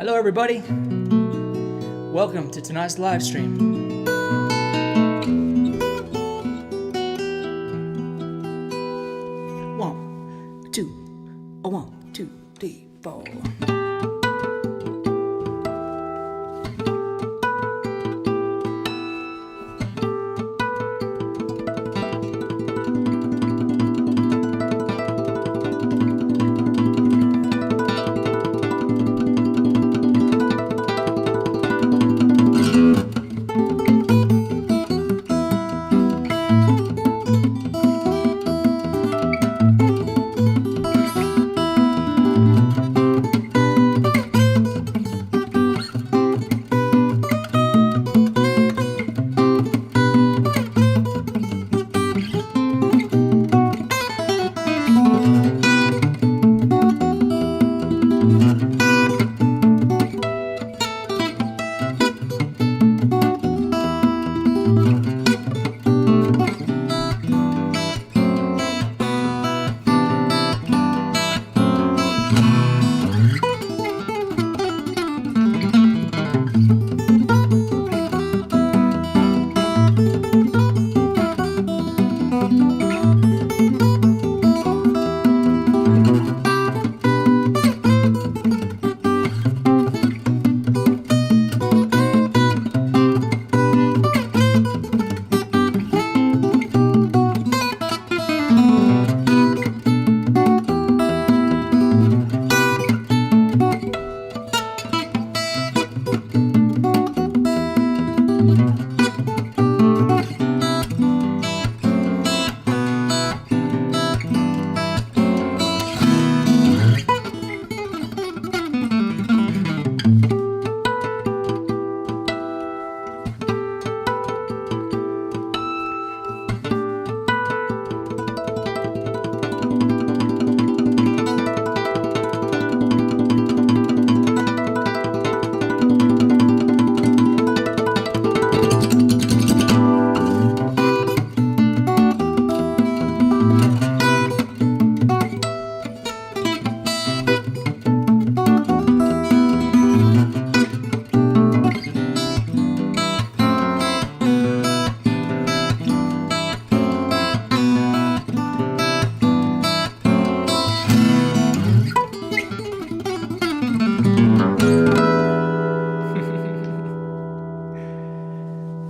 Hello everybody, welcome to tonight's live stream. One, two, three, four.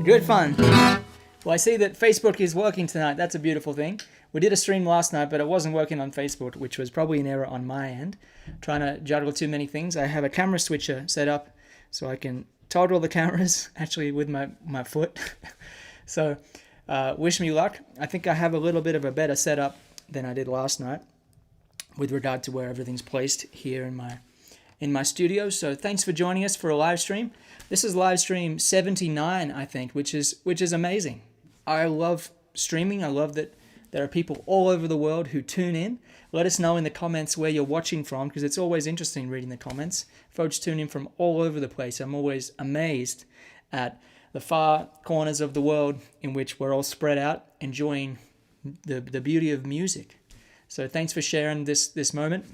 Good fun. Well, I see that Facebook is working tonight. That's a beautiful thing. We did a stream last night, but it wasn't working on Facebook, which was probably an error on my end. Trying to juggle too many things. I have a camera switcher set up so I can toggle the cameras actually with my foot. So wish me luck. I think I have a little bit of a better setup than I did last night with regard to where everything's placed here in my studio. So thanks for joining us for a live stream. This is live stream 79, I think, which is amazing. I love streaming. I love that there are people all over the world who tune in. Let us know in the comments where you're watching from, because it's always interesting reading the comments. Folks tune in from all over the place. I'm always amazed at the far corners of the world in which we're all spread out enjoying the beauty of music. So thanks for sharing this moment.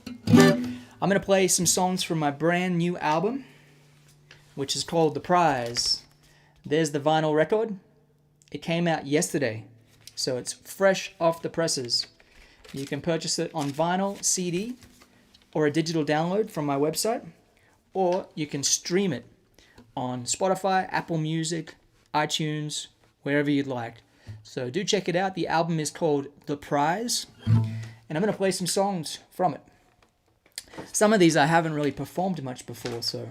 I'm going to play some songs from my brand new album, which is called The Prize. There's the vinyl record. It came out yesterday, so it's fresh off the presses. You can purchase it on vinyl, CD, or a digital download from my website, or you can stream it on Spotify, Apple Music, iTunes, wherever you'd like. So do check it out. The album is called The Prize, and I'm going to play some songs from it. Some of these I haven't really performed much before, so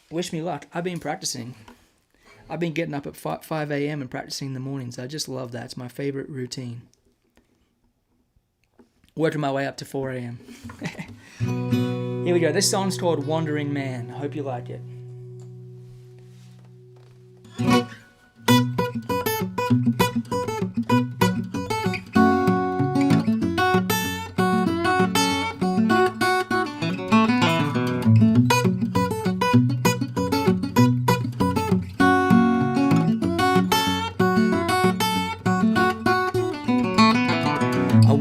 wish me luck. I've been practicing. I've been getting up at 5 a.m. and practicing in the mornings. I just love that. It's my favorite routine. Working my way up to 4 a.m. Here we go. This song's called Wandering Man. I hope you like it.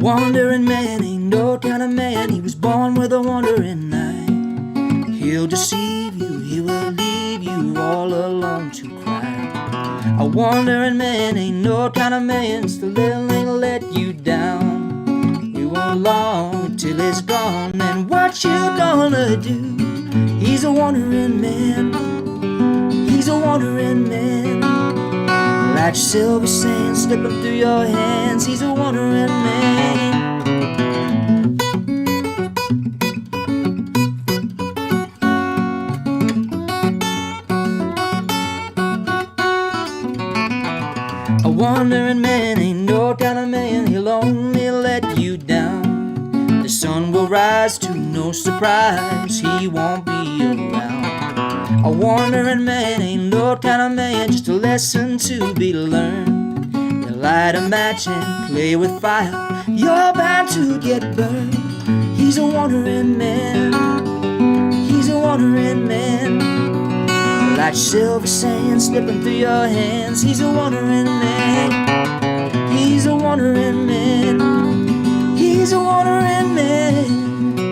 Wandering man ain't no kind of man. He was born with a wandering eye. He'll deceive you, he will leave you all alone to cry. A wandering man ain't no kind of man, still ain't let you down. You won't long till it's gone, and what you gonna do? He's a wandering man, he's a wandering man. Like silver sand slipping through your hands, he's a wandering man. A wandering man ain't no kind of man, he'll only let you down. The sun will rise to no surprise, he won't be around. A wandering man ain't no kind of man, just a lesson to be learned. You light a match and play with fire, you're bound to get burned. He's a wandering man, he's a wandering man. Like silver sand slipping through your hands, he's a wandering man. He's a wandering man, he's a wandering man.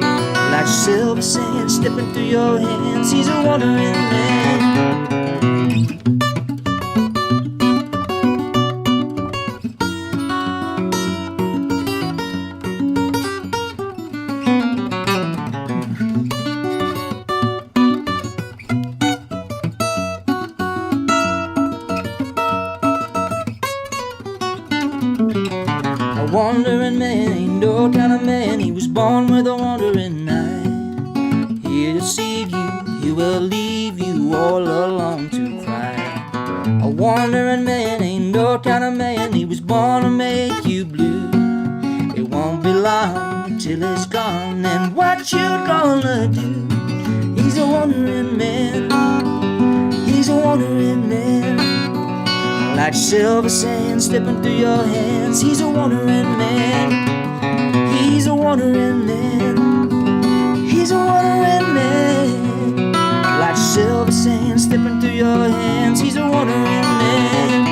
Like silver sand slipping through your hands, he's a wandering man. A wandering man ain't no kind of man, he was born with a wandering eye. He'll deceive you, he will leave you all alone to cry. A wandering man ain't no kind of man, he was born to make you blue. It won't be long until it's gone, and what you gonna do? He's a wandering man, he's a wandering man. Like silver sand slipping through your hands, he's a wandering man. He's a wandering man, he's a wandering man. Like silver sand slipping through your hands, he's a wandering man.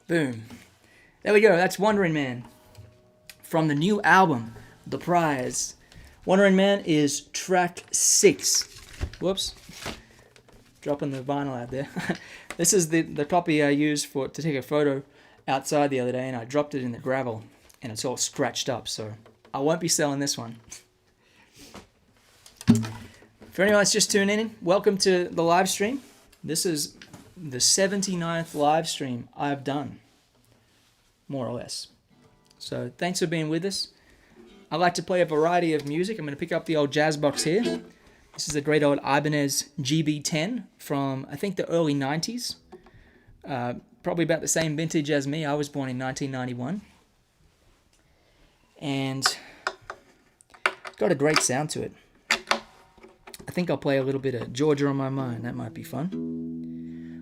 Boom. There we go. That's Wandering Man from the new album, The Prize. Wandering Man is track 6. Whoops. Dropping the vinyl out there. This is the copy I used to take a photo outside the other day, and I dropped it in the gravel, and it's all scratched up, so I won't be selling this one. For anyone that's just tuning in, welcome to the live stream. This is the 79th live stream I've done, more or less. So thanks for being with us. I like to play a variety of music. I'm going to pick up the old jazz box here. This is a great old Ibanez GB10 from, I think, the early 90s. Probably about the same vintage as me. I was born in 1991. And got a great sound to it. I think I'll play a little bit of Georgia on My Mind. That might be fun.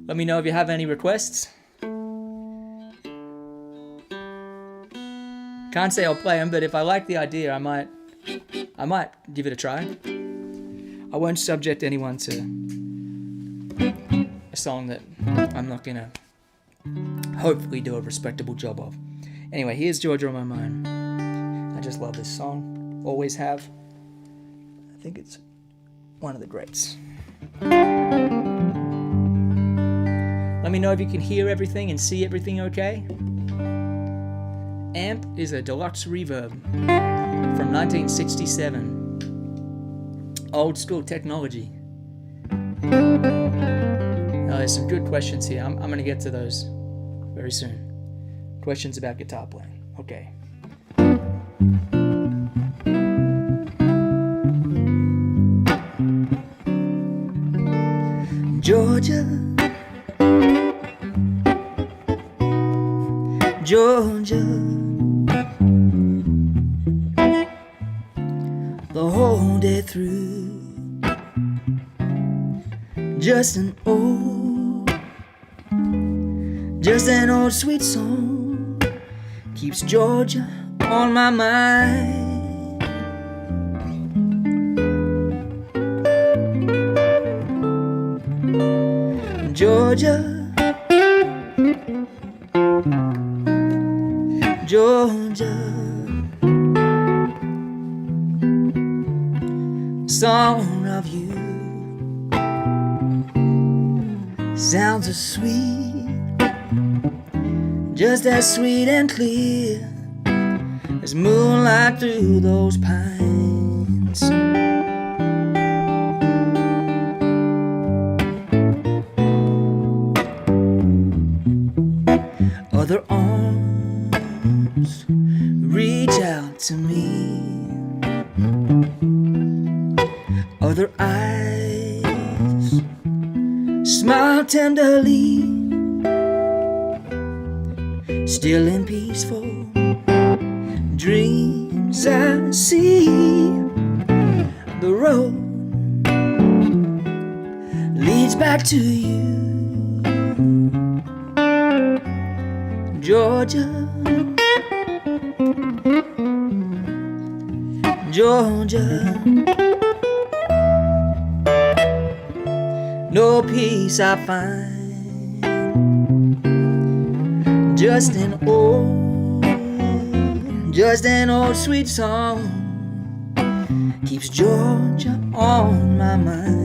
Let me know if you have any requests. Can't say I'll play them, but if I like the idea, I might give it a try. I won't subject anyone to a song that I'm not going to hopefully do a respectable job of. Anyway, here's Georgia on My Mind. I just love this song. Always have. I think it's one of the greats. Let me know if you can hear everything and see everything okay. Amp is a deluxe reverb from 1967. Old school technology. Now, there's some good questions here. I'm going to get to those very soon. Questions about guitar playing. Okay. Georgia, Georgia, the whole day through, just an old Just an old sweet song keeps Georgia on my mind. Georgia, Georgia, song of you sounds as sweet, just as sweet and clear as moonlight through those pines. Other arms reach out to me, other eyes smile tenderly, still in peaceful dreams I see. The road leads back to you, Georgia, Georgia. No peace I find, just an old sweet song keeps Georgia on my mind.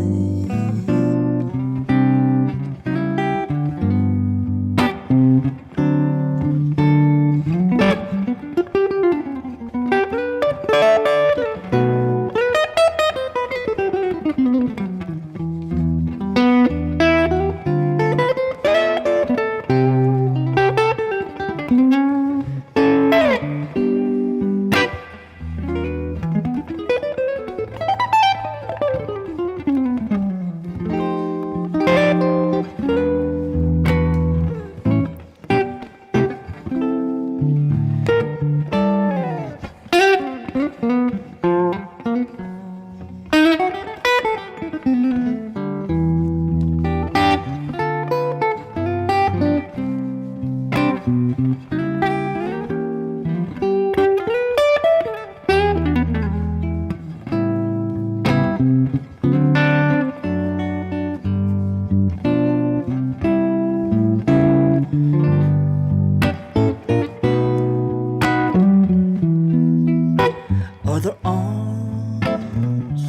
Other arms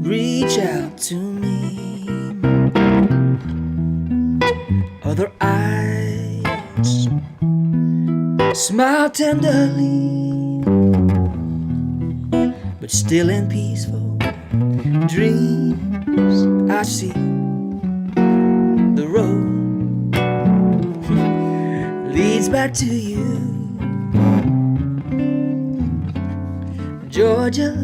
reach out to me, other eyes smile tenderly, but still in peaceful dreams I see the road leads back to you, Georgia,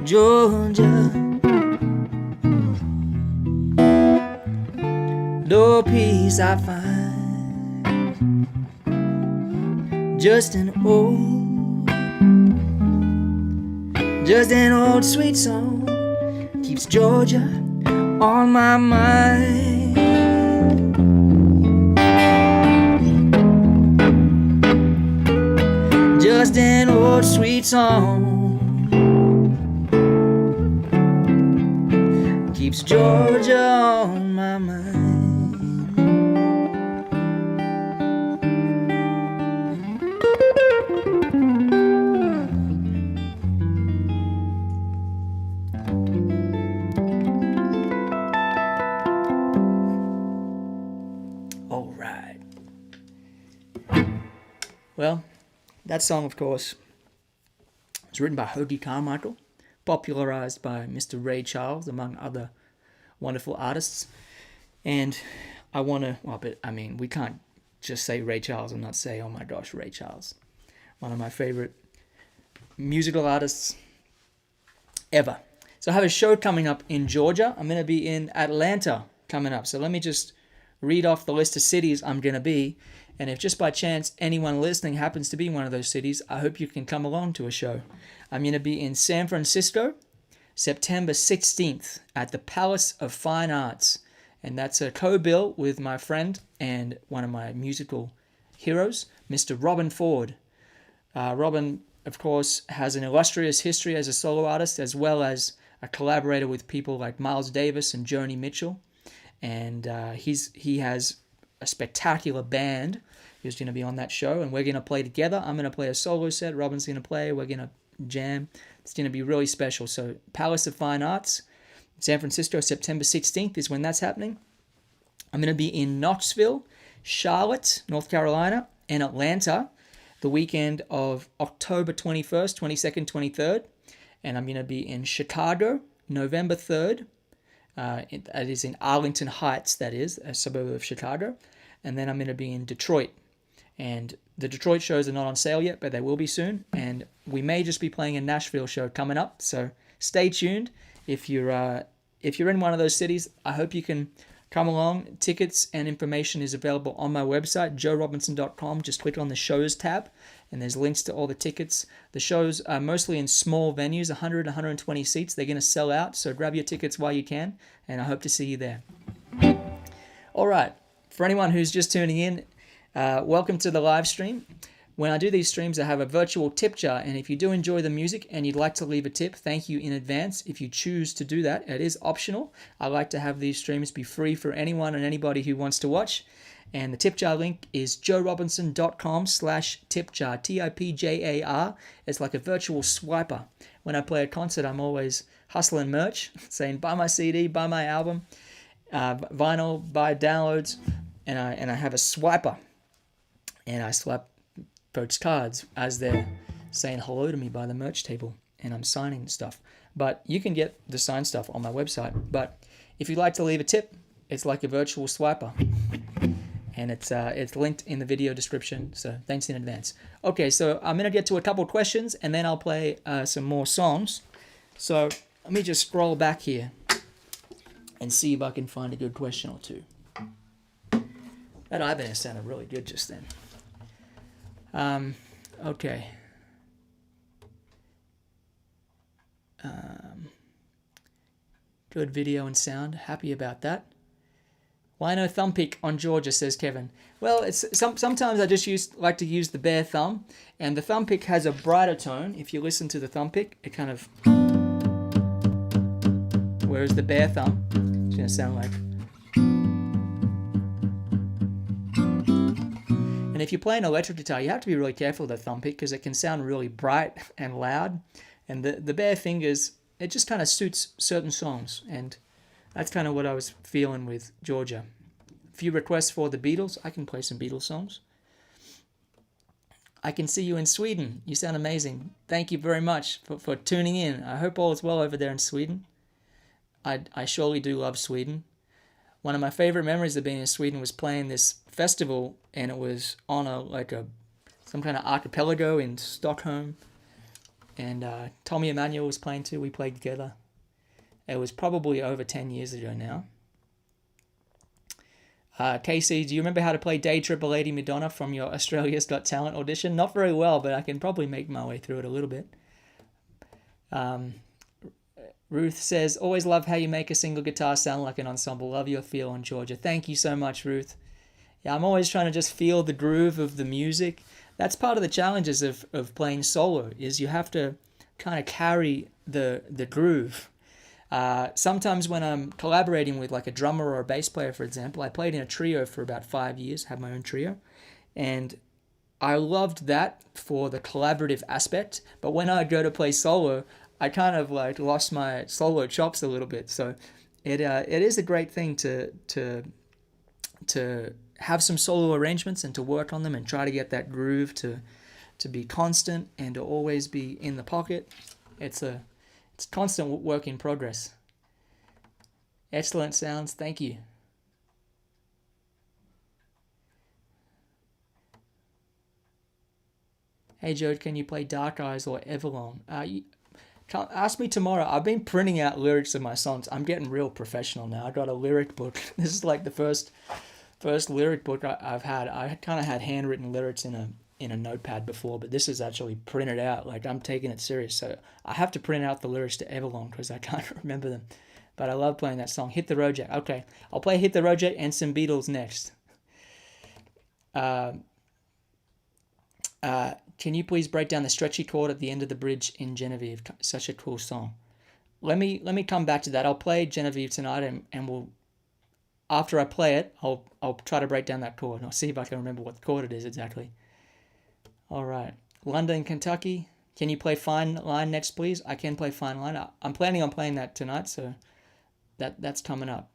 Georgia. No peace I find, just an old sweet song keeps Georgia on my mind. Just an old sweet song keeps Georgia on my mind. All right. Well, that song, of course, was written by Hoagy Carmichael, popularized by Mr. Ray Charles, among other wonderful artists. And I want to, we can't just say Ray Charles and not say, oh my gosh, Ray Charles. One of my favorite musical artists ever. So I have a show coming up in Georgia. I'm going to be in Atlanta coming up. So let me just read off the list of cities I'm going to be. And if just by chance anyone listening happens to be one of those cities, I hope you can come along to a show. I'm going to be in San Francisco, September 16th at the Palace of Fine Arts And that's a co-bill with my friend and one of my musical heroes, Mr. Robin Ford. Robin, of course, has an illustrious history as a solo artist, as well as a collaborator with people like Miles Davis and Joni Mitchell. And he has a spectacular band who's going to be on that show, and we're going to play together. I'm going to play a solo set. Robin's going to play. We're going to jam. It's going to be really special. So Palace of Fine Arts, San Francisco, September 16th is when that's happening. I'm going to be in Knoxville, Charlotte, North Carolina, and Atlanta the weekend of October 21st, 22nd, 23rd. And I'm going to be in Chicago, November 3rd. It is in Arlington Heights, that is, a suburb of Chicago. And then I'm going to be in Detroit. And the Detroit shows are not on sale yet, but they will be soon. And we may just be playing a Nashville show coming up. So stay tuned. If you're in one of those cities, I hope you can come along. Tickets and information is available on my website, joerobinson.com. Just click on the shows tab, and there's links to all the tickets. The shows are mostly in small venues, 100, 120 seats. They're going to sell out, so grab your tickets while you can, and I hope to see you there. All right, for anyone who's just tuning in, welcome to the live stream. When I do these streams, I have a virtual tip jar, and if you do enjoy the music and you'd like to leave a tip, thank you in advance. If you choose to do that, it is optional. I like to have these streams be free for anyone and anybody who wants to watch. And the tip jar link is joerobinson.com/tipjar, TIPJAR. It's like a virtual swiper. When I play a concert, I'm always hustling merch, saying buy my CD, buy my album, vinyl, buy downloads, and I have a swiper, and I swipe folks' cards as they're saying hello to me by the merch table, and I'm signing stuff. But you can get the signed stuff on my website. But if you'd like to leave a tip, it's like a virtual swiper, and it's linked in the video description. So thanks in advance. Okay, so I'm gonna get to a couple questions, and then I'll play some more songs. So let me just scroll back here and see if I can find a good question or two. That Ibanez sounded really good just then. Okay. Good video and sound. Happy about that. Why no thumb pick on Georgia, says Kevin. Well, it's sometimes I just like to use the bare thumb, and the thumb pick has a brighter tone. If you listen to the thumb pick, it kind of, whereas the bare thumb is going to sound like. And if you play an electric guitar, you have to be really careful with the thumb pick because it can sound really bright and loud. And the bare fingers, it just kind of suits certain songs. And that's kind of what I was feeling with Georgia. A few requests for the Beatles. I can play some Beatles songs. I can see you in Sweden. You sound amazing. Thank you very much for tuning in. I hope all is well over there in Sweden. I surely do love Sweden. One of my favorite memories of being in Sweden was playing this festival, and it was on some kind of archipelago in Stockholm, and Tommy Emmanuel was playing too. We played together. It was probably over 10 years ago now. Casey, do you remember how to play Day Tripper Lady Madonna from your Australia's Got Talent audition? Not very well, but I can probably make my way through it a little bit. Ruth says, always love how you make a single guitar sound like an ensemble. Love your feel on Georgia. Thank you so much, Ruth. Yeah, I'm always trying to just feel the groove of the music. That's part of the challenges of playing solo, is you have to kind of carry the groove. Sometimes when I'm collaborating with like a drummer or a bass player, for example, I played in a trio for about 5 years, had my own trio, and I loved that for the collaborative aspect. But when I go to play solo, I kind of like lost my solo chops a little bit. So it is a great thing to have some solo arrangements and to work on them and try to get that groove to be constant and to always be in the pocket. It's constant work in progress. Excellent sounds. Thank you. Hey Joe, can you play Dark Eyes or Everlong? Ask me tomorrow. I've been printing out lyrics of my songs. I'm getting real professional now. I got a lyric book. This is like the first lyric book I've had. I kind of had handwritten lyrics in a notepad before, but this is actually printed out. Like, I'm taking it serious. So I have to print out the lyrics to Everlong because I can't remember them. but I love playing that song. Hit the Road Jack. Okay, I'll play Hit the Road Jack and some Beatles next. Can you please break down the stretchy chord at the end of the bridge in Genevieve? Such a cool song. Let me come back to that. I'll play Genevieve tonight, and we'll, after I play it, I'll try to break down that chord. And I'll see if I can remember what chord it is exactly. All right, London, Kentucky. Can you play Fine Line next, please? I can play Fine Line. I'm planning on playing that tonight, so that's coming up.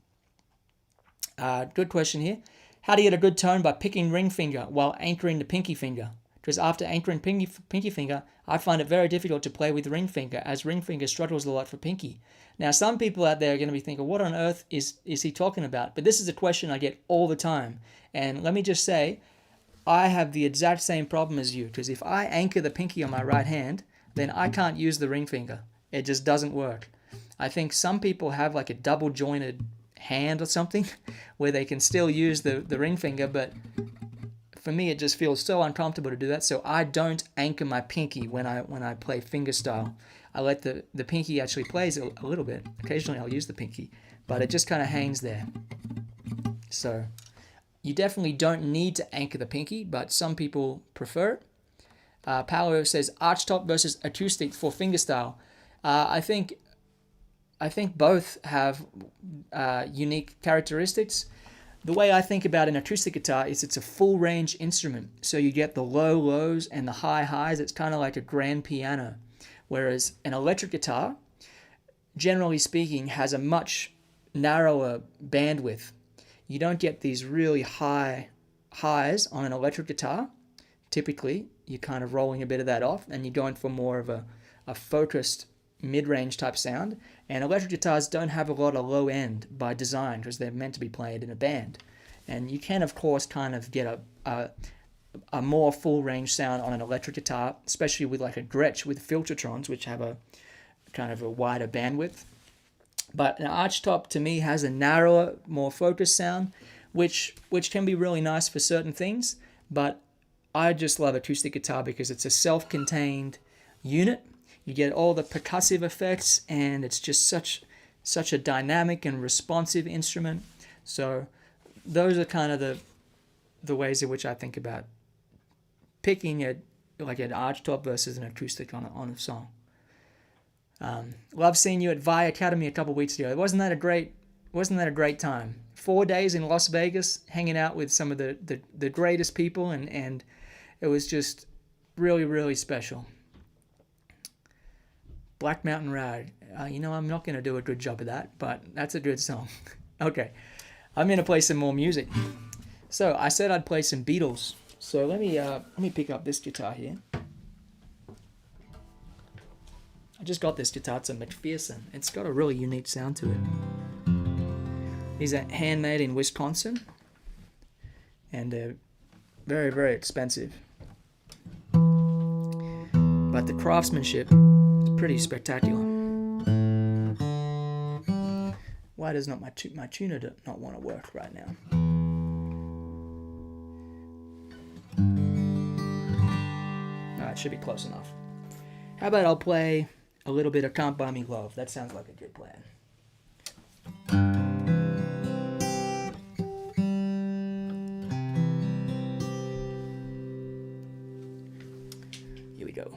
Good question here. How to get a good tone by picking ring finger while anchoring the pinky finger? Because after anchoring pinky finger, I find it very difficult to play with ring finger, as ring finger struggles a lot for pinky. Now, some people out there are going to be thinking, what on earth is he talking about? But this is a question I get all the time. And let me just say, I have the exact same problem as you, because if I anchor the pinky on my right hand, then I can't use the ring finger. It just doesn't work. I think some people have like a double jointed hand or something where they can still use the ring finger, but for me it just feels so uncomfortable to do that, so I don't anchor my pinky when I play fingerstyle. I let the pinky actually plays a little bit. Occasionally I'll use the pinky, but it just kind of hangs there. So you definitely don't need to anchor the pinky, but some people prefer it. Paolo says archtop versus acoustic for fingerstyle. I think both have unique characteristics. The way I think about an acoustic guitar is it's a full range instrument. So you get the low lows and the high highs. It's kind of like a grand piano. Whereas an electric guitar, generally speaking, has a much narrower bandwidth. You don't get these really high highs on an electric guitar. Typically, you're kind of rolling a bit of that off and you're going for more of a focused mid-range type sound. And electric guitars don't have a lot of low end by design because they're meant to be played in a band. And you can, of course, kind of get a more full range sound on an electric guitar, especially with like a Gretsch with filtertrons, which have a kind of a wider bandwidth. But an archtop to me has a narrower, more focused sound, which can be really nice for certain things. But I just love acoustic guitar because it's a self-contained unit. You get all the percussive effects, and it's just such a dynamic and responsive instrument. So those are kind of the ways in which I think about picking like an archtop versus an acoustic on a song. Love seeing you at Vi Academy a couple weeks ago. Wasn't that a great time? 4 days in Las Vegas, hanging out with some of the greatest people, and it was just really, really special. Black Mountain Rag. I'm not going to do a good job of that, but that's a good song. Okay, I'm going to play some more music. So I said I'd play some Beatles. So let me pick up this guitar here. I just got this guitar. It's a McPherson. It's got a really unique sound to it. These are handmade in Wisconsin, and they're very, very expensive. But the craftsmanship is pretty spectacular. Why does not my tuner not want to work right now? It should be close enough. How about I'll play a little bit of Can't Buy Me Love? That sounds like a good plan. Here we go.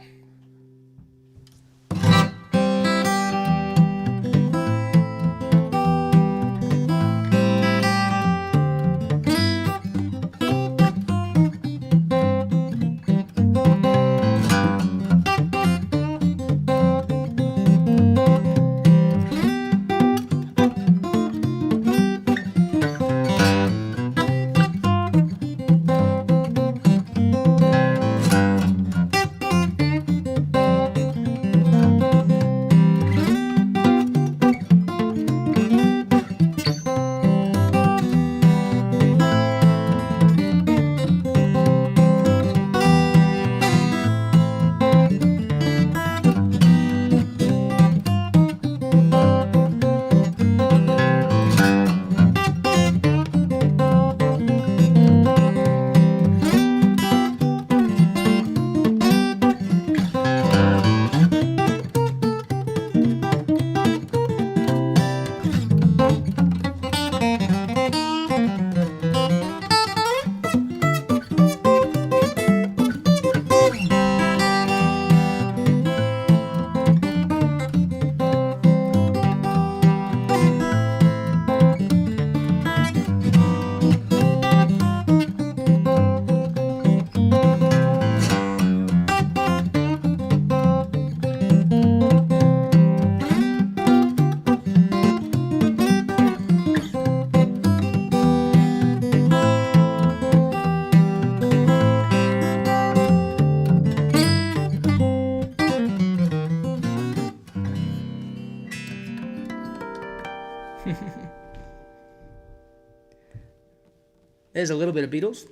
There's a little bit of Beatles.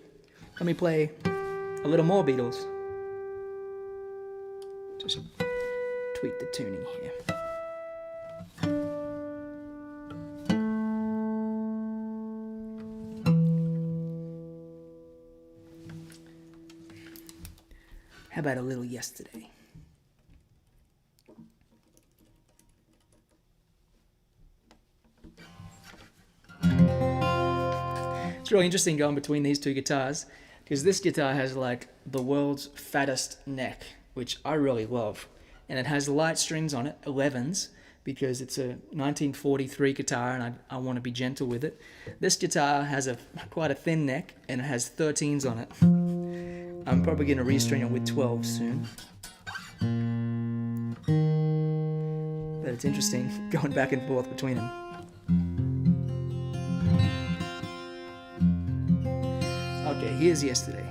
Let me play a little more Beatles. Just tweak the tuning here. How about a little Yesterday? It's really interesting going between these two guitars, because this guitar has like the world's fattest neck, which I really love, and it has light strings on it, 11s, because it's a 1943 guitar and I want to be gentle with it. This guitar has quite a thin neck and it has 13s on it. I'm probably going to restring it with 12s soon. But it's interesting going back and forth between them. Okay, here's Yesterday.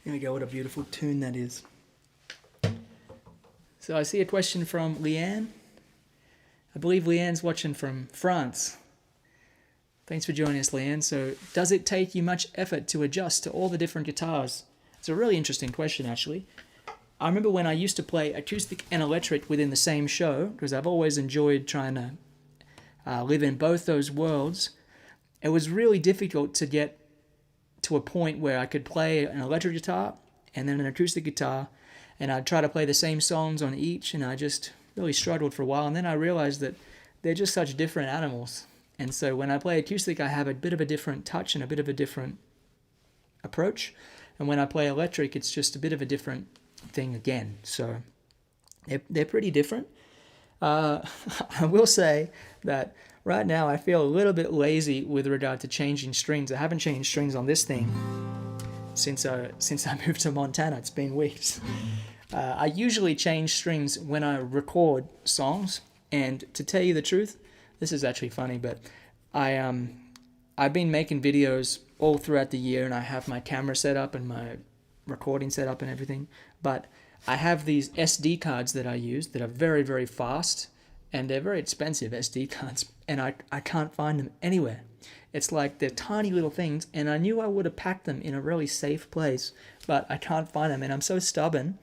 Here we go, what a beautiful tune that is. So I see a question from Leanne. I believe Leanne's watching from France. Thanks for joining us, Leanne. So, does it take you much effort to adjust to all the different guitars? It's a really interesting question, actually. I remember when I used to play acoustic and electric within the same show, because I've always enjoyed trying to live in both those worlds. It was really difficult to get to a point where I could play an electric guitar and then an acoustic guitar, and I'd try to play the same songs on each, and I just really struggled for a while. And then I realized that they're just such different animals. And so when I play acoustic, I have a bit of a different touch and a bit of a different approach. And when I play electric, it's just a bit of a different thing again. So they're pretty different. I will say that right now I feel a little bit lazy with regard to changing strings. I haven't changed strings on this thing since I moved to Montana. It's been weeks. I usually change strings when I record songs, and to tell you the truth, this is actually funny, but I've been making videos all throughout the year, and I have my camera set up and my recording set up and everything, but I have these SD cards that I use that are very, very fast, and they're very expensive SD cards, and I can't find them anywhere. It's like they're tiny little things, and I knew I would have packed them in a really safe place, but I can't find them, and I'm so stubborn.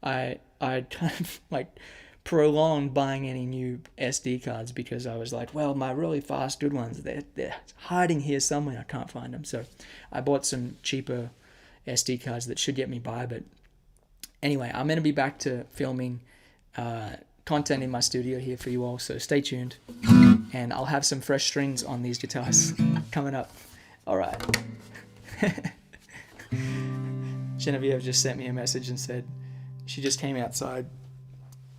I kind of like prolonged buying any new SD cards because I was like, well, my really fast good ones, they're hiding here somewhere. I can't find them. So I bought some cheaper SD cards that should get me by. But anyway, I'm going to be back to filming content in my studio here for you all. So stay tuned. And I'll have some fresh strings on these guitars coming up. All right. Genevieve just sent me a message and said she just came outside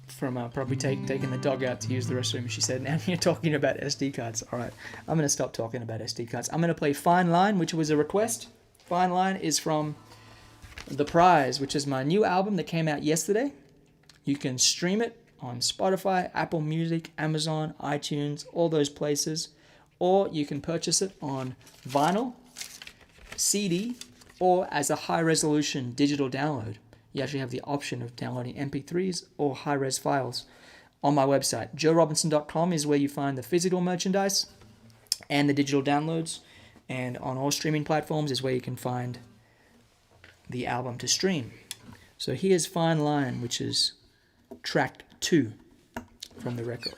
from probably taking the dog out to use the restroom. She said, now you're talking about SD cards. All right, I'm going to stop talking about SD cards. I'm going to play Fine Line, which was a request. Fine Line is from The Prize, which is my new album that came out yesterday. You can stream it on Spotify, Apple Music, Amazon, iTunes, all those places. Or you can purchase it on vinyl, CD, or as a high-resolution digital download. You actually have the option of downloading MP3s or high-res files on my website. joerobinson.com is where you find the physical merchandise and the digital downloads. And on all streaming platforms is where you can find the album to stream. So here's Fine Line, which is track 2 from the record.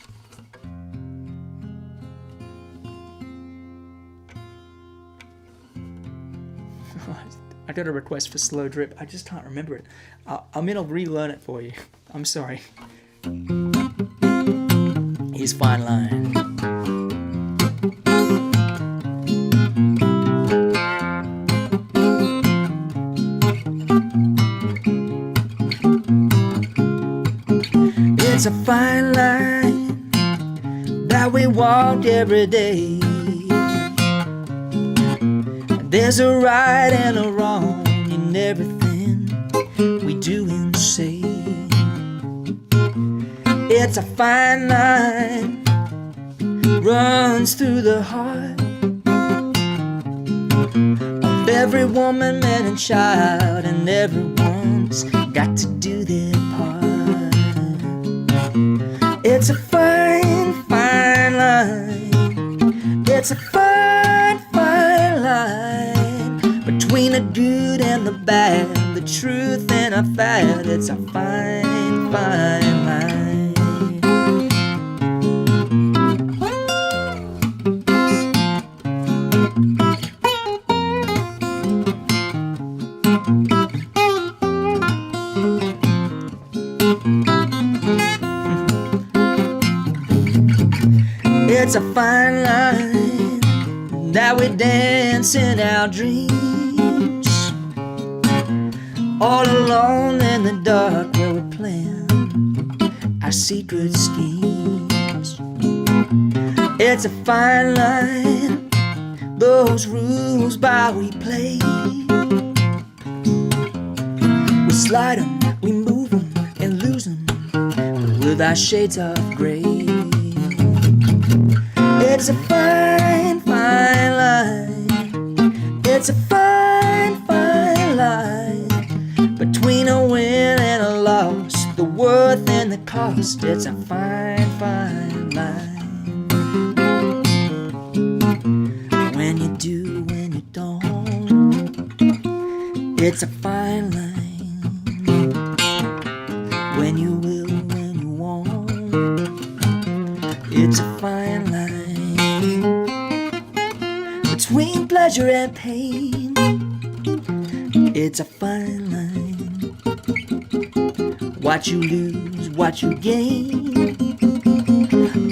I got a request for Slow Drip. I just can't remember it. I'm going to relearn it for you. I'm sorry. Here's Fine Line. It's a fine line that we walk every day. There's a right and a wrong in everything we do and say. It's a fine line, runs through the heart of every woman, man and child, and everyone's got to do their part. It's a fine, fine line. It's a fine, fine line between the good and the bad, the truth and a fad. It's a fine, fine line. It's a fine line that we dance in our dreams, all alone in the dark where we plan our secret schemes. It's a fine line, those rules by we play. We slide 'em, we move 'em and lose 'em with our shades of gray. It's a fine, fine line. It's a fine, fine line between a win and a loss, the worth and the cost. It's a fine, fine line. When you do, when you don't, it's a fine line. When you will, when you won't, it's a fine line. Between pleasure and pain, it's a fine line. What you lose, what you gain,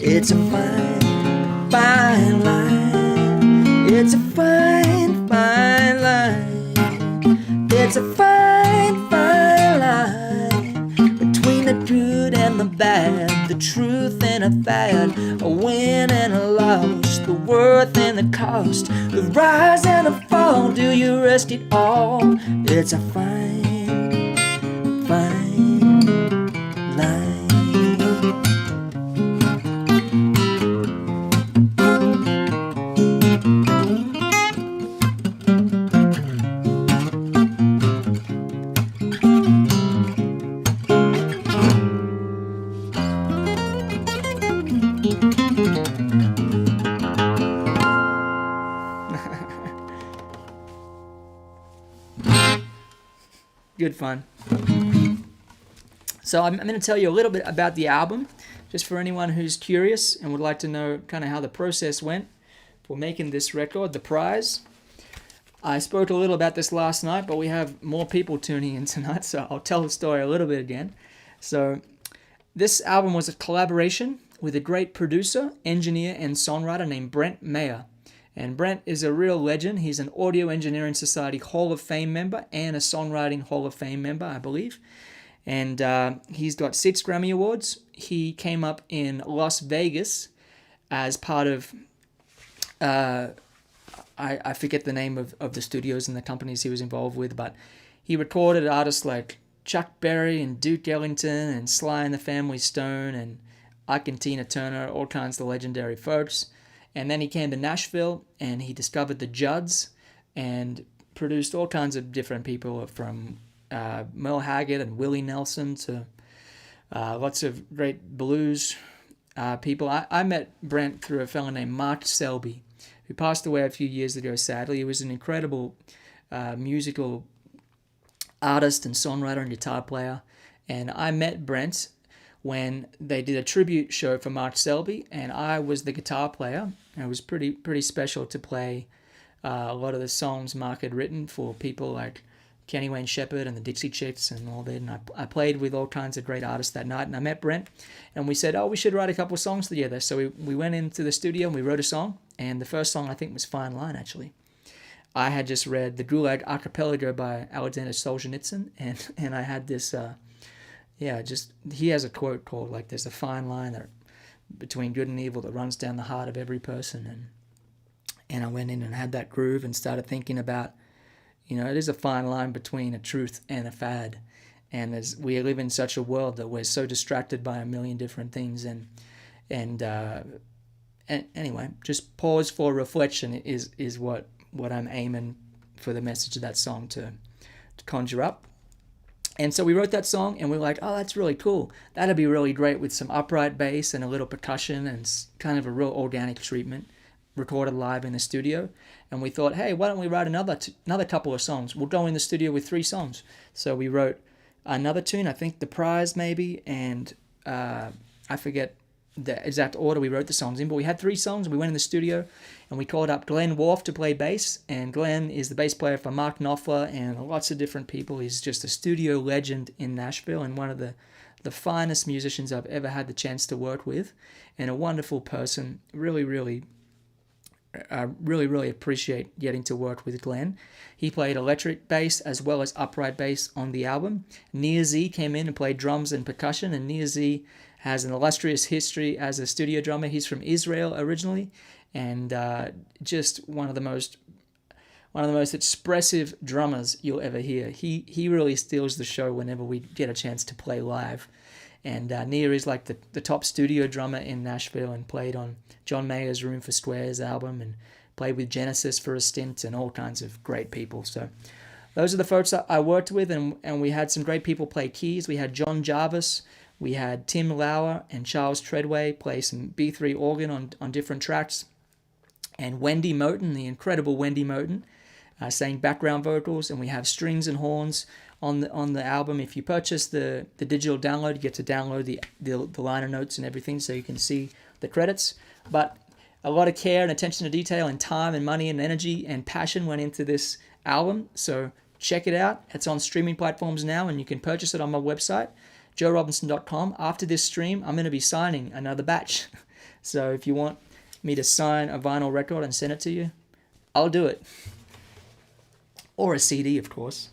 it's a fine, fine line. It's a fine, fine line. It's a fine, fine line between the good and the bad, the truth and a fad, a win and a loss, the worth and the cost, the rise and the fall. Do you risk it all? It's a fine, fine line. Good fun. So I'm going to tell you a little bit about the album, just for anyone who's curious and would like to know kind of how the process went for making this record, The Prize. I spoke a little about this last night, but we have more people tuning in tonight, so I'll tell the story a little bit again. So this album was a collaboration with a great producer, engineer, and songwriter named Brent Mayer. And Brent is a real legend. He's an Audio Engineering Society Hall of Fame member and a Songwriting Hall of Fame member, I believe. And he's got 6 Grammy Awards. He came up in Las Vegas as part of, I forget the name of the studios and the companies he was involved with, but he recorded artists like Chuck Berry and Duke Ellington and Sly and the Family Stone and Ike and Tina Turner, all kinds of legendary folks. And then he came to Nashville and he discovered the Judds and produced all kinds of different people, from Merle Haggard and Willie Nelson to lots of great blues people. I met Brent through a fellow named Mark Selby, who passed away a few years ago, sadly. He was an incredible musical artist and songwriter and guitar player. And I met Brent when they did a tribute show for Mark Selby, and I was the guitar player. And it was pretty special to play a lot of the songs Mark had written for people like Kenny Wayne Shepherd and the Dixie Chicks and all that. And I played with all kinds of great artists that night. And I met Brent, and we said, oh, we should write a couple of songs together. So we went into the studio and we wrote a song. And the first song, I think, was Fine Line, actually. I had just read The Gulag Archipelago by Alexander Solzhenitsyn, and I had this, he has a quote called, like, there's a fine line between good and evil that runs down the heart of every person. And I went in and had that groove and started thinking about, it is a fine line between a truth and a fad. And as we live in such a world that we're so distracted by a million different things, and anyway, just pause for reflection is what I'm aiming for the message of that song to conjure up. And so we wrote that song, and we were like, oh, that's really cool. That'd be really great with some upright bass and a little percussion and kind of a real organic treatment, recorded live in the studio. And we thought, hey, why don't we write another couple of songs? We'll go in the studio with 3 songs. So we wrote another tune, I think The Prize maybe, and I forget the exact order we wrote the songs in, but we had 3 songs, and we went in the studio and we called up Glenn Worf to play bass. And Glenn is the bass player for Mark Knopfler and lots of different people. He's just a studio legend in Nashville and one of the finest musicians I've ever had the chance to work with, and a wonderful person. Really appreciate getting to work with Glenn. He played electric bass as well as upright bass on the album. Nir Z came in and played drums and percussion, and Nir Z has an illustrious history as a studio drummer. He's from Israel originally, and just one of the most expressive drummers you'll ever hear. He really steals the show whenever we get a chance to play live. And Nir is like the top studio drummer in Nashville, and played on John Mayer's Room for Squares album, and played with Genesis for a stint, and all kinds of great people. So those are the folks that I worked with, and we had some great people play keys. We had John Jarvis, we had Tim Lauer and Charles Treadway play some B3 organ on different tracks, and Wendy Moten, the incredible Wendy Moten, sang background vocals. And we have strings and horns on the album. If you purchase the digital download, you get to download the liner notes and everything, so you can see the credits. But a lot of care and attention to detail and time and money and energy and passion went into this album. So check it out. It's on streaming platforms now, and you can purchase it on my website, joerobinson.com. After this stream, I'm going to be signing another batch. So if you want me to sign a vinyl record and send it to you, I'll do it. Or a CD, of course.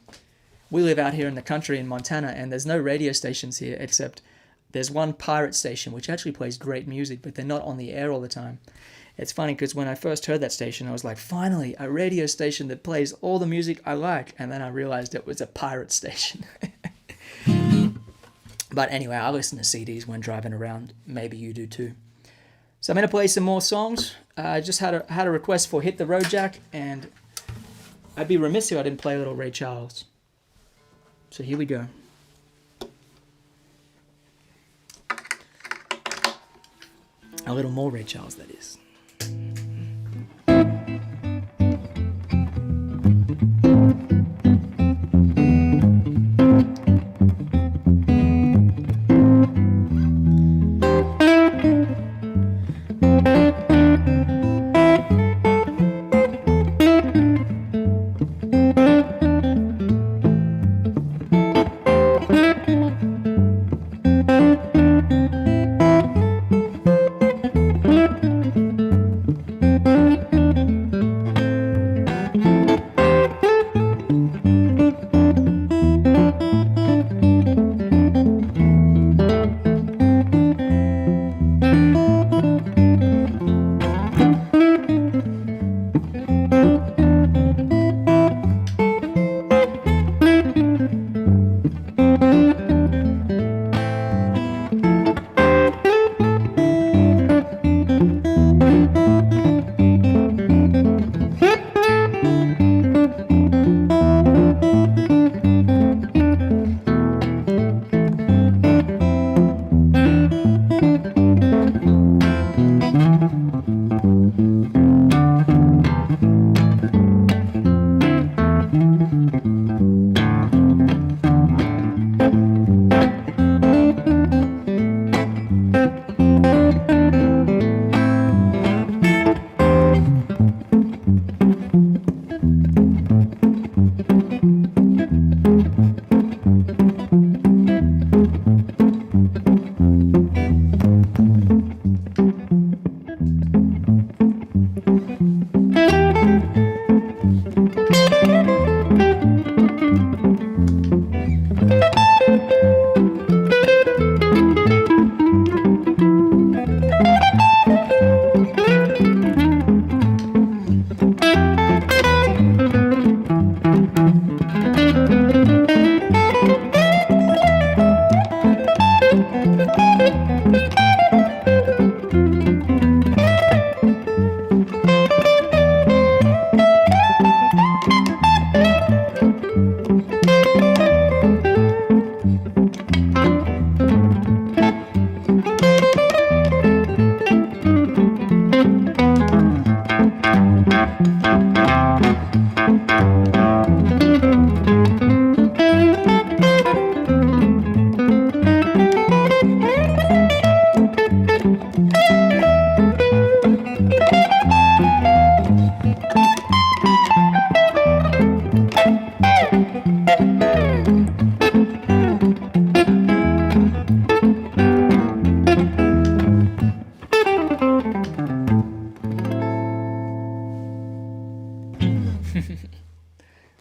We live out here in the country in Montana, and there's no radio stations here, except there's one pirate station which actually plays great music, but they're not on the air all the time. It's funny because when I first heard that station, I was like, finally, a radio station that plays all the music I like. And then I realized it was a pirate station. But anyway, I listen to CDs when driving around. Maybe you do too. So I'm going to play some more songs. I just had a request for Hit the Road Jack, and I'd be remiss if I didn't play a little Ray Charles. So here we go. A little more Ray Charles, that is.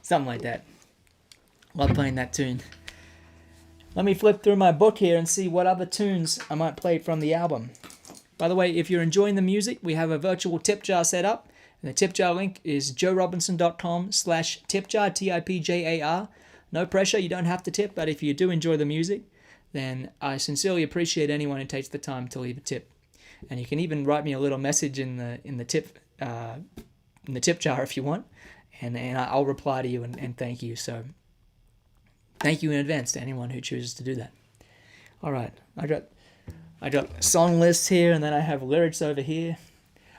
Something like that. Love playing that tune. Let me flip through my book here and see what other tunes I might play from the album. By the way, if you're enjoying the music, we have a virtual tip jar set up. And the tip jar link is joerobinson.com/tipjar, TIPJAR. No pressure, you don't have to tip, but if you do enjoy the music, then I sincerely appreciate anyone who takes the time to leave a tip. And you can even write me a little message in the tip jar if you want, and I'll reply to you and thank you. So thank you in advance to anyone who chooses to do that. All right, I got song lists here, and then I have lyrics over here.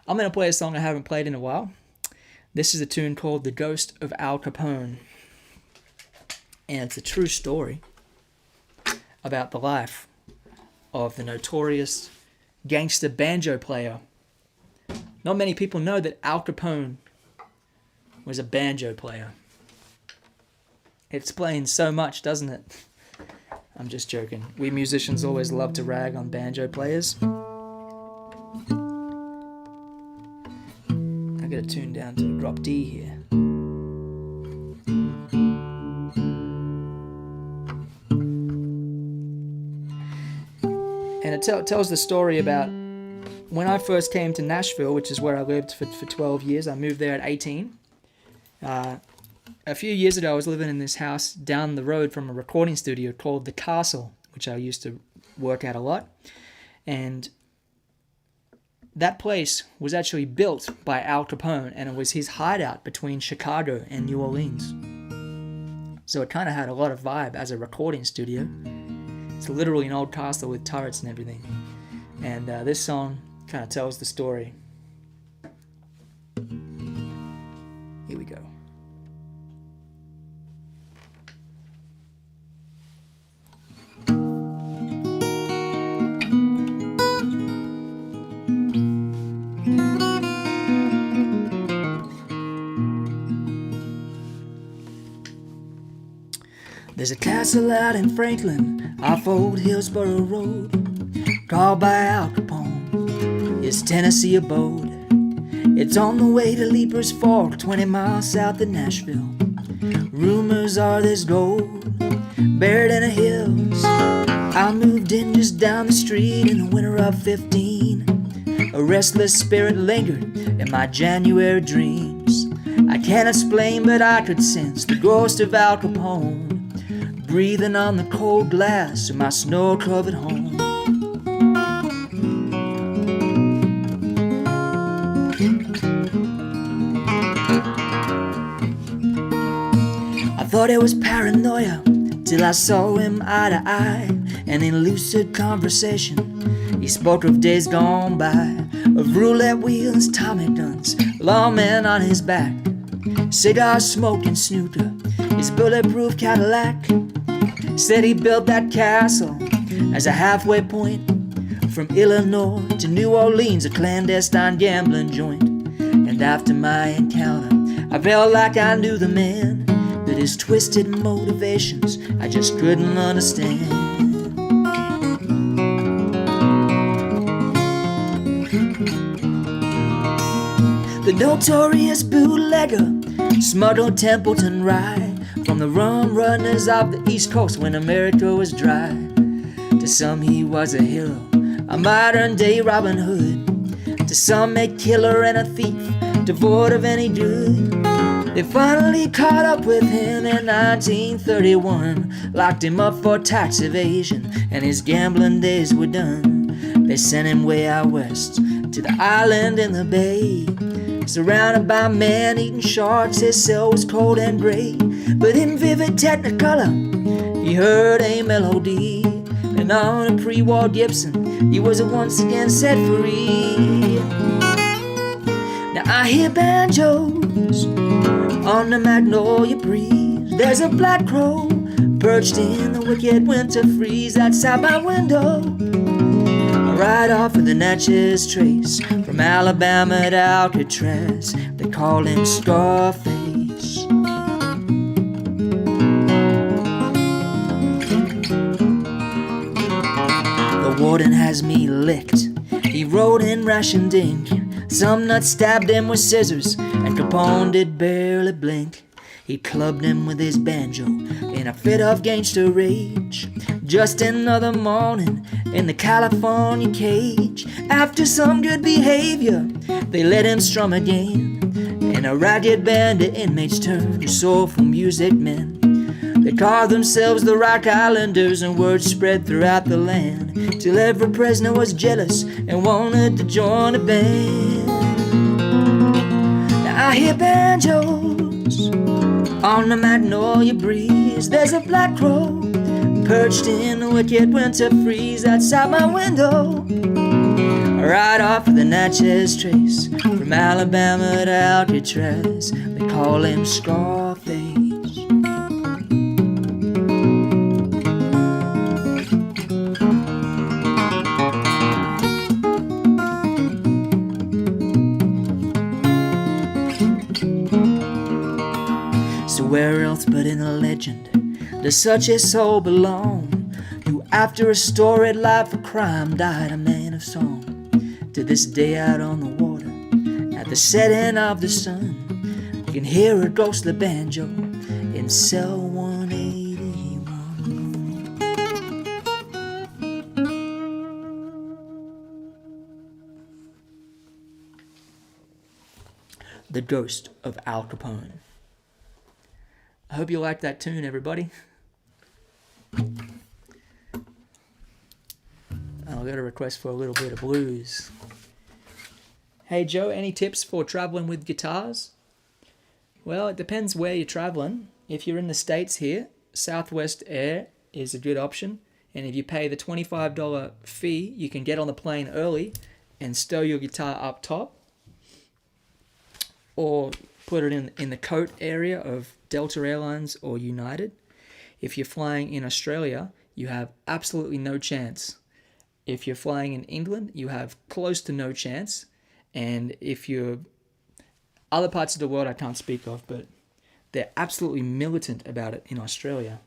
I'm going to play a song I haven't played in a while. This is a tune called The Ghost of Al Capone. And it's a true story about the life of the notorious gangster banjo player. Not many people know that Al Capone was a banjo player. It explains so much, doesn't it? I'm just joking. We musicians always love to rag on banjo players. I got to tune down to a drop D here. And it tells the story about when I first came to Nashville, which is where I lived for 12 years. I moved there at 18. A few years ago, I was living in this house down the road from a recording studio called The Castle, which I used to work at a lot. And that place was actually built by Al Capone, and it was his hideout between Chicago and New Orleans. So it kind of had a lot of vibe as a recording studio. It's literally an old castle with turrets and everything. And this song kind of tells the story. Here we go. There's a castle out in Franklin, off Old Hillsborough Road, called by Al Capone, his Tennessee abode. It's on the way to Leaper's Fork, 20 miles south of Nashville. Rumors are there's gold buried in the hills. I moved in just down the street in the winter of 15. A restless spirit lingered in my January dreams. I can't explain, but I could sense the ghost of Al Capone breathing on the cold glass of my snow-covered home. I thought it was paranoia till I saw him eye to eye, and in lucid conversation he spoke of days gone by, of roulette wheels, Tommy guns, lawmen on his back, cigar smoking snooter, his bulletproof Cadillac. Said he built that castle as a halfway point from Illinois to New Orleans, a clandestine gambling joint. And after my encounter, I felt like I knew the man, but his twisted motivations I just couldn't understand. The notorious bootlegger smuggled Templeton rye from the rum runners of the East Coast when America was dry. To some he was a hero, a modern day Robin Hood. To some a killer and a thief, devoid of any good. They finally caught up with him in 1931, locked him up for tax evasion, and his gambling days were done. They sent him way out west to the island in the bay. Surrounded by man-eating sharks, his cell was cold and gray. But in vivid technicolor, he heard a melody, and on a pre-war Gibson, he was once again set free. Now I hear banjos on the magnolia breeze. There's a black crow perched in the wicked winter freeze outside my window. Right off of the Natchez Trace, from Alabama to Alcatraz, they call him Scarface. The warden has me licked. He wrote in rationed ink, Some nuts stabbed him with scissors, and Capone did barely blink. He clubbed him with his banjo in a fit of gangster rage. Just another morning in the California cage. After some good behavior, they let him strum again, and a ragged band of inmates turned to soulful music men. They called themselves the Rock Islanders, and word spread throughout the land, till every prisoner was jealous and wanted to join the band. Now I hear banjos on the magnolia breeze. There's a black crow perched in the wicked winter freeze outside my window, right off of the Natchez Trace, from Alabama to Alcatraz. They call him Scarface. So where else but in a legend does such a soul belong, who after a storied life of crime died a man of song? To this day out on the water, at the setting of the sun, you can hear a ghostly banjo in cell 181. The Ghost of Al Capone. I hope you like that tune, everybody. I'll get a request for a little bit of blues. Hey Joe, any tips for traveling with guitars? Well, it depends where you're traveling. If you're in the States here, Southwest Air is a good option. And if you pay the $25 fee, you can get on the plane early and stow your guitar up top, or put it in the coat area of Delta Airlines or United. If you're flying in Australia, you have absolutely no chance. If you're flying in England, you have close to no chance. And if you're other parts of the world I can't speak of, but they're absolutely militant about it in Australia.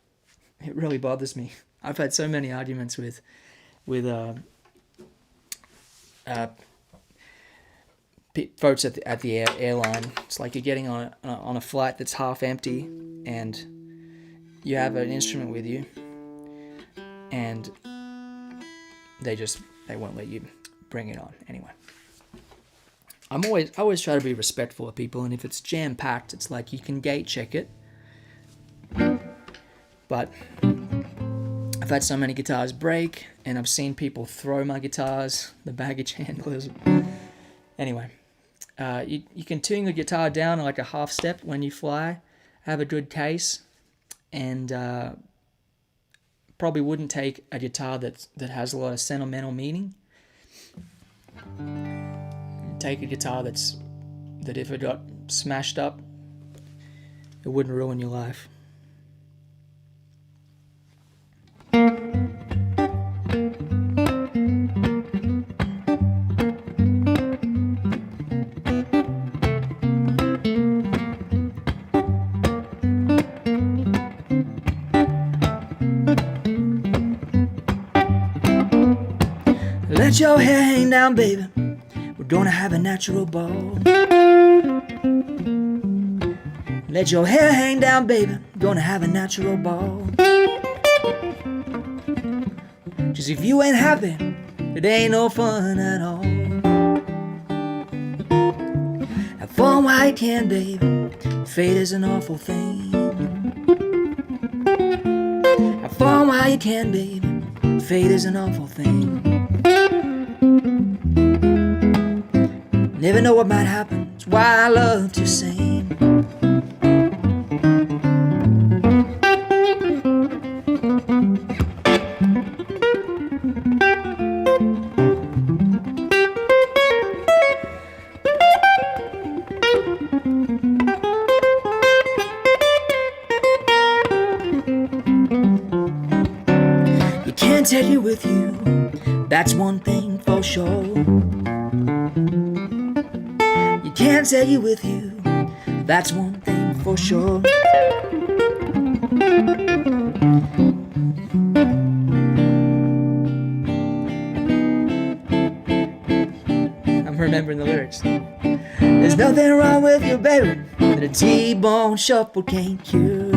It really bothers me. I've had so many arguments with folks at the airline. It's like you're getting on a flight that's half empty, and you have an instrument with you, and they won't let you bring it on. Anyway, I always try to be respectful of people, and if it's jam packed, it's like you can gate check it. But I've had so many guitars break, and I've seen people throw my guitars, the baggage handlers. Anyway, you can tune the guitar down like a half step when you fly. Have a good case, and probably wouldn't take a guitar that has a lot of sentimental meaning. Take a guitar that if it got smashed up, it wouldn't ruin your life. Let your hair hang down, baby. We're gonna have a natural ball. Let your hair hang down, baby. We're gonna have a natural ball. Cause if you ain't happy, it ain't no fun at all. Have fun while you can, baby. Fate is an awful thing. Have fun while you can, baby. Fate is an awful thing. Never know what might happen. That's why I love to sing. You can't take it with you. That's one thing for sure. Can't take you with you, that's one thing for sure. I'm remembering the lyrics. There's nothing wrong with you, baby, that a T-bone shuffle can't cure.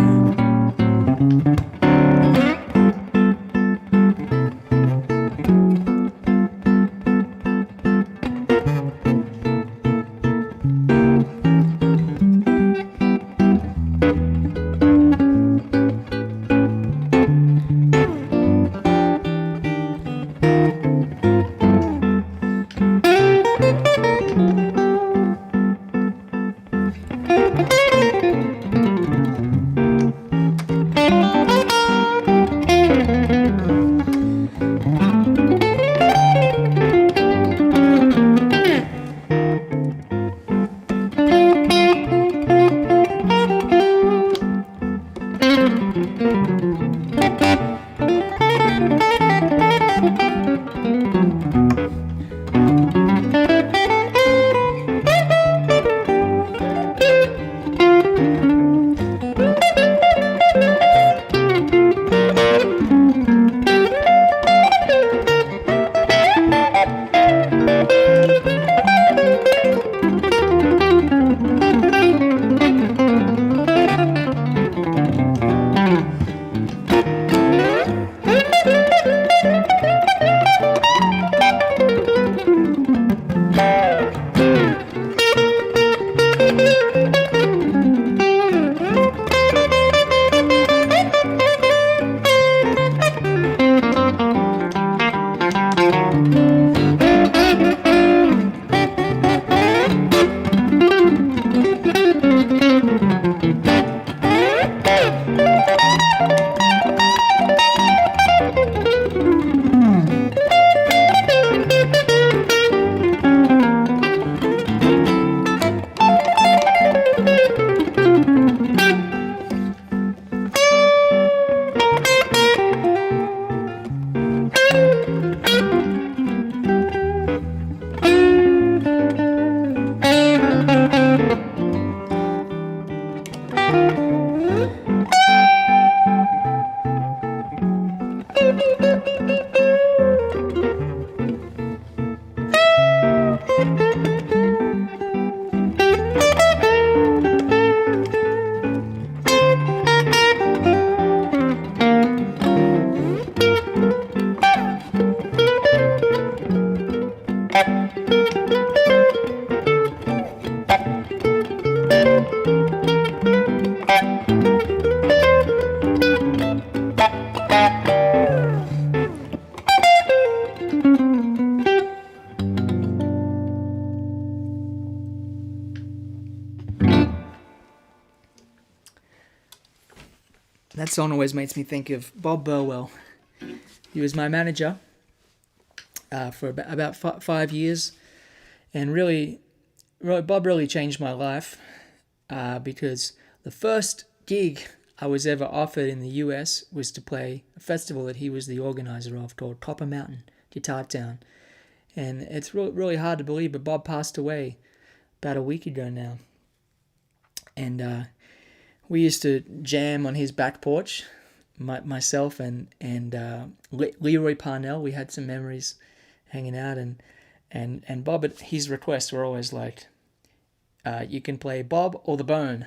That song always makes me think of Bob Burwell. He was my manager for about 5 years, and really, Bob really changed my life because the first gig I was ever offered in the US was to play a festival that he was the organizer of called Copper Mountain, Guitar Town. And it's really hard to believe, but Bob passed away about a week ago now. And we used to jam on his back porch, myself and Leroy Parnell. We had some memories hanging out, and Bob, at his requests were always like, you can play Bob or the Bone.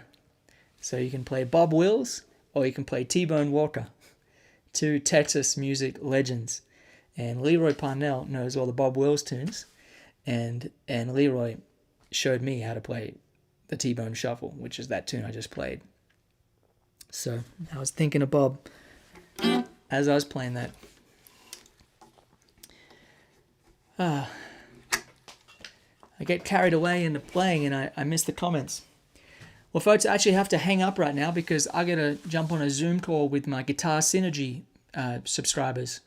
So you can play Bob Wills or you can play T-Bone Walker, two Texas music legends. And Leroy Parnell knows all the Bob Wills tunes, and Leroy showed me how to play the T-Bone Shuffle, which is that tune I just played. So I was thinking of Bob as I was playing that. I get carried away into playing and I miss the comments. Well, folks, I actually have to hang up right now because I got to jump on a Zoom call with my Guitar Synergy subscribers.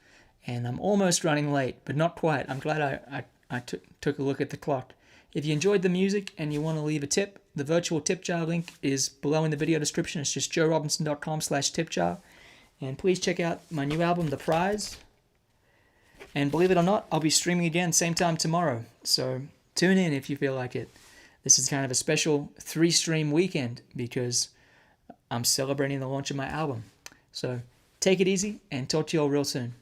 And I'm almost running late, but not quite. I'm glad I took a look at the clock. If you enjoyed the music and you want to leave a tip, the virtual tip jar link is below in the video description. It's just joerobinson.com/tipjar. And please check out my new album, The Prize. And believe it or not, I'll be streaming again same time tomorrow. So tune in if you feel like it. This is kind of a special 3-stream weekend because I'm celebrating the launch of my album. So take it easy and talk to you all real soon.